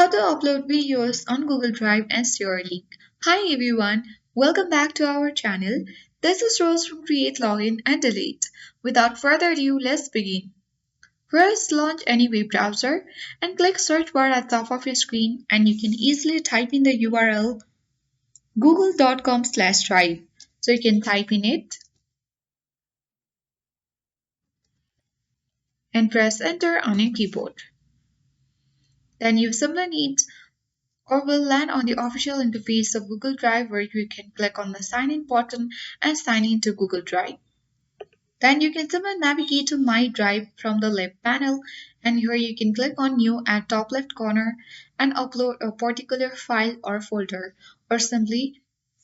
How to upload videos on Google Drive and share a link. Hi everyone, welcome back to our channel. This is Rose from Create Login and Delete. Without further ado, let's begin. First, launch any web browser and click search bar at the top of your screen and you can easily type in the URL google.com/drive. So you can type in it and press enter on your keyboard. Then you simply need or will land on the official interface of Google Drive where you can click on the sign in button and sign in to Google Drive. Then you can simply navigate to My Drive from the left panel and here you can click on New at top left corner and upload a particular file or folder, or simply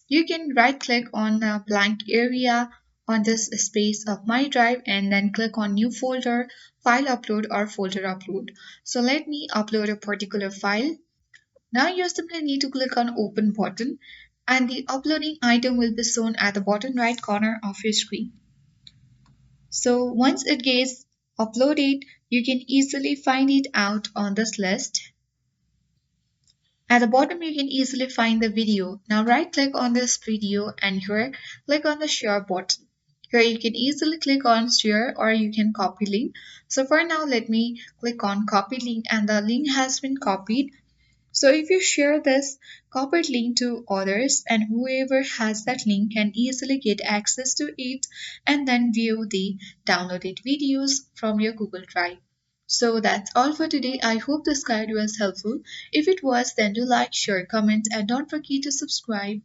you can right click on a blank area on this space of My Drive and then click on New folder, file upload or folder upload. So let me upload a particular file. Now you simply need to click on Open button and the uploading item will be shown at the bottom right corner of your screen. So once it gets uploaded, you can easily find it out on this list. At the bottom, you can easily find the video. Now right click on this video and here click on the share button. Here you can easily click on share or you can copy link. So for now, let me click on copy link and the link has been copied. So if you share this copied link to others and whoever has that link can easily get access to it and then view the downloaded videos from your Google Drive. So that's all for today. I hope this guide was helpful. If it was, then do like, share, comment and don't forget to subscribe.